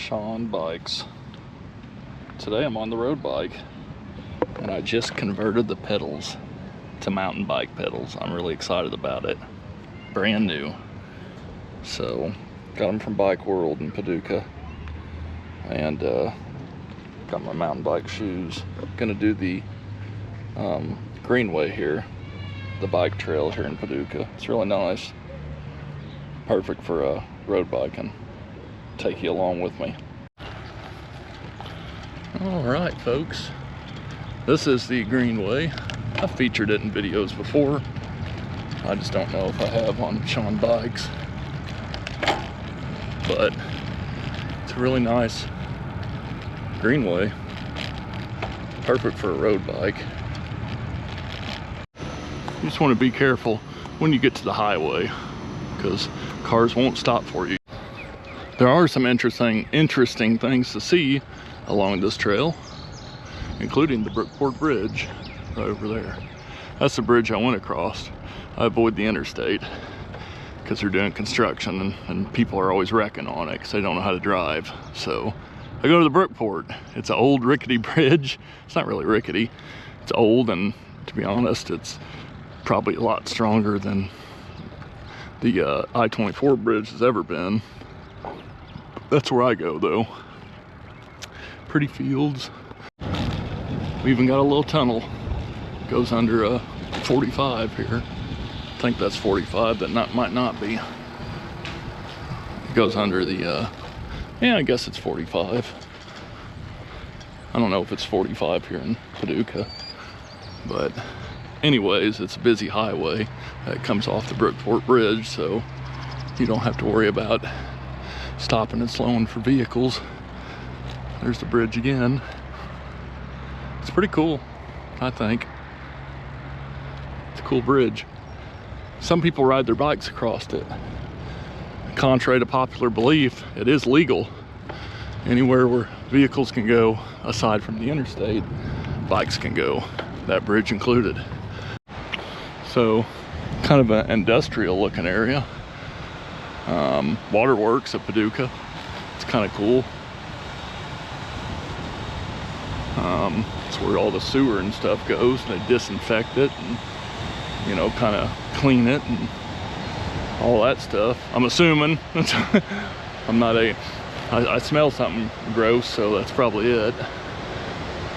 Shawn bikes. Today I'm on the road bike and I just converted the pedals to mountain bike pedals. I'm really excited about it. Brand new. So got them from Bike World in Paducah and got my mountain bike shoes. Gonna do the Greenway here, the bike trail here in Paducah. It's really nice. Perfect for road biking. Take you along with me. All right, folks. This is the Greenway. I've featured it in videos before. I just don't know if I have on Shawn bikes. But it's a really nice Greenway. Perfect for a road bike. You just want to be careful when you get to the highway because cars won't stop for you. There are some interesting things to see along this trail, including the Brookport Bridge right over there. That's the bridge I went across. I avoid the interstate because they're doing construction and people are always wrecking on it because they don't know how to drive. So I go to the Brookport. It's an old rickety bridge. It's not really rickety. It's old, and to be honest, it's probably a lot stronger than the I-24 bridge has ever been. That's where I go though. Pretty fields. We even got a little tunnel. Goes under 45 here. I think that's 45, that might not be. It goes under the, yeah, I guess it's 45. I don't know if it's 45 here in Paducah, but anyways, it's a busy highway that comes off the Brookport Bridge, so you don't have to worry about stopping and slowing for vehicles. There's the bridge again. It's pretty cool, I think. It's a cool bridge. Some people ride their bikes across it. Contrary to popular belief, it is legal. Anywhere where vehicles can go, aside from the interstate, bikes can go, that bridge included. So, kind of an industrial looking area. Waterworks at Paducah. It's kind of cool. It's where all the sewer and stuff goes. They disinfect it and, you know, kind of clean it and all that stuff. I'm assuming. I'm not I smell something gross, so that's probably it.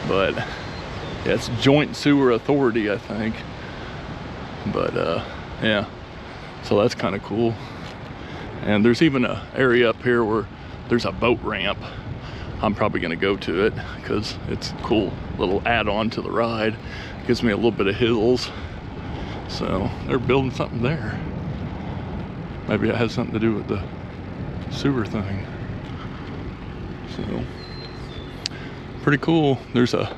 But yeah, it's Joint Sewer Authority, I think. But yeah, so that's kind of cool. And there's even an area up here where there's a boat ramp. I'm probably gonna go to it because it's a cool little add-on to the ride. Gives me a little bit of hills. So they're building something there. Maybe it has something to do with the sewer thing. So pretty cool. There's a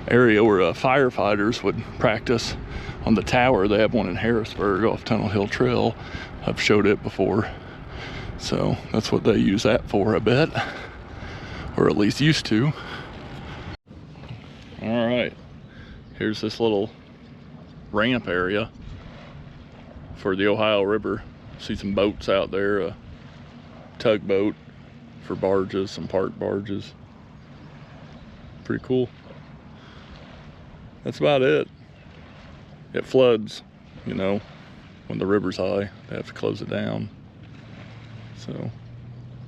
area where firefighters would practice on the tower. They have one in Harrisburg off Tunnel Hill Trail. I've showed it before. So that's what they use that for, I bet. Or at least used to. All right, here's this little ramp area for the Ohio River. See some boats out there, a tugboat for barges, some park barges. Pretty cool. That's about it. It floods, you know, when the river's high, they have to close it down. So,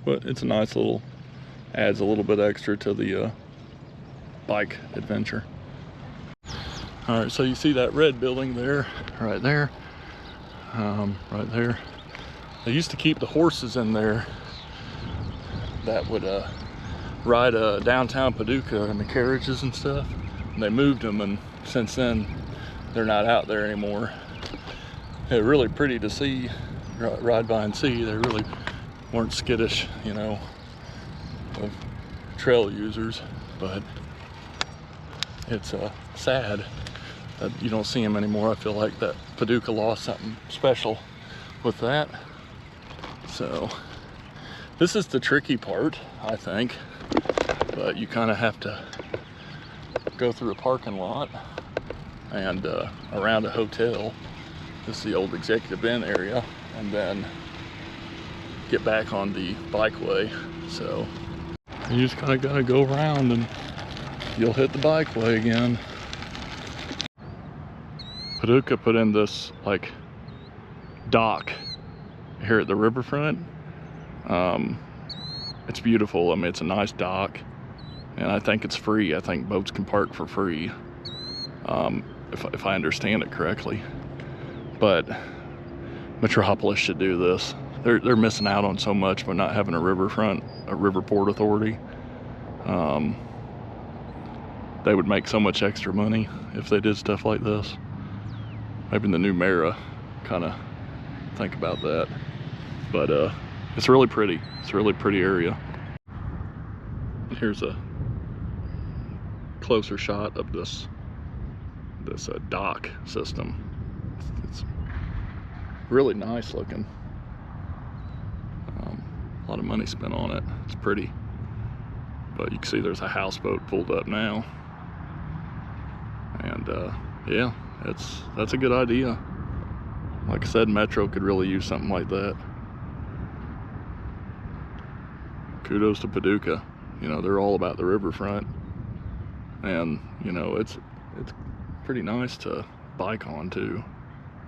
but it's a nice little, adds a little bit extra to the bike adventure. All right, so you see that red building there, right there, right there. They used to keep the horses in there that would ride downtown Paducah in the carriages and stuff. And they moved them, and since then, they're not out there anymore. They're really pretty to see, ride by and see. They really weren't skittish, you know, of trail users, but it's sad that you don't see them anymore. I feel like that Paducah lost something special with that. So this is the tricky part, I think, but you kind of have to go through a parking lot and around a hotel. This is the old Executive Inn area, and then get back on the bikeway. So You just kind of gotta go around and you'll hit the bikeway again. Paducah put in this like dock here at the riverfront. It's beautiful. I mean, it's a nice dock, and I think it's free. I think boats can park for free, if I understand it correctly. But Metropolis should do this. They're missing out on so much by not having a riverfront, a river port authority. They would make so much extra money if they did stuff like this. Maybe the new mayor kind of think about that. But it's really pretty. It's a really pretty area. Here's a closer shot of this dock system. It's really nice looking. A lot of money spent on it. It's pretty. But you can see there's a houseboat pulled up now. And yeah, that's a good idea. Like I said, Metro could really use something like that. Kudos to Paducah. You know, they're all about the riverfront. And, you know, it's pretty nice to bike on too,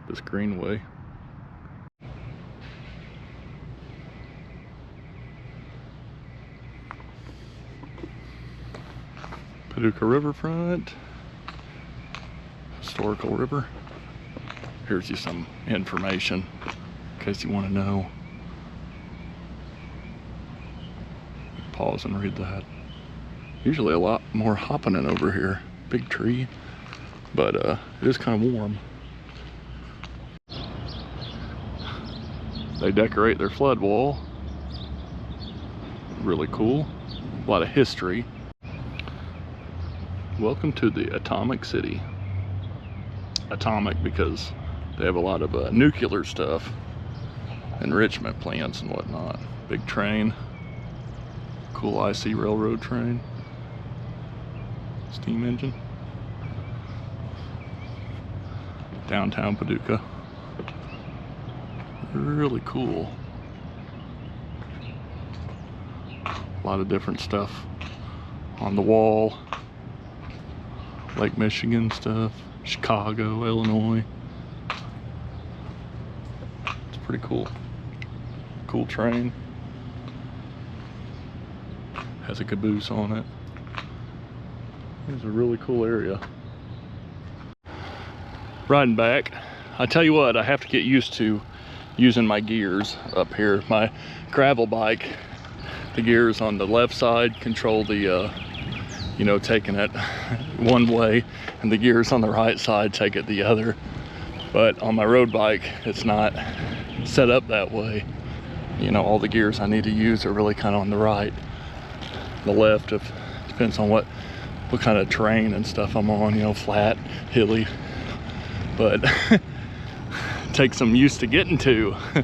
this Greenway. Paducah Riverfront, historical river. Here's you some information in case you want to know. Pause and read that. Usually a lot more happening over here. Big tree, but it is kind of warm. They decorate their flood wall. Really cool. A lot of history. Welcome to the Atomic City. Atomic because they have a lot of nuclear stuff, enrichment plants and whatnot. Big train, cool IC railroad train, steam engine. Downtown Paducah. Really cool. A lot of different stuff on the wall. Lake Michigan stuff, Chicago, Illinois. It's pretty cool. Cool train. Has a caboose on it. It's a really cool area. Riding back, I tell you what, I have to get used to using my gears up here. My gravel bike, the gears on the left side control the you know, taking it one way, and the gears on the right side take it the other. But on my road bike, it's not set up that way. You know, all the gears I need to use are really kind of on the right. The left, depends on what kind of terrain and stuff I'm on, you know, flat, hilly. But it takes some use to getting to. I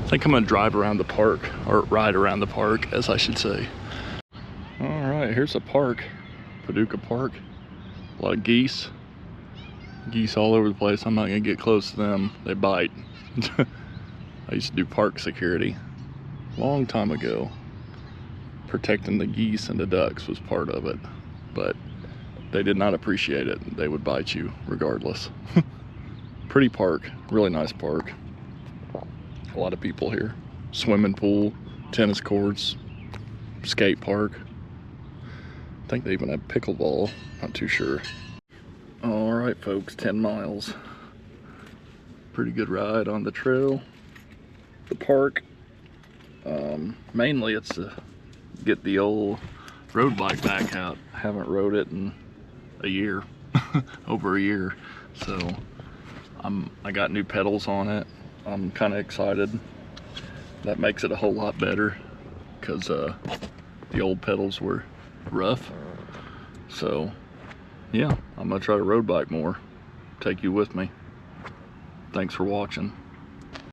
think I'm gonna drive around the park, or ride around the park, as I should say. All right, here's a park, Paducah Park. A lot of geese all over the place. I'm not gonna get close to them, they bite. I used to do park security a long time ago. Protecting the geese and the ducks was part of it, but they did not appreciate it. They would bite you regardless. Pretty park, really nice park. A lot of people here. Swimming pool, tennis courts, skate park. I think they even have pickleball, not too sure. All right, folks, 10 miles. Pretty good ride on the trail. The park, mainly it's to get the old road bike back out. I haven't rode it in a year, over a year. So I got new pedals on it. I'm kind of excited. That makes it a whole lot better because the old pedals were rough. So yeah, I'm gonna try to road bike more. Take you with me. Thanks for watching.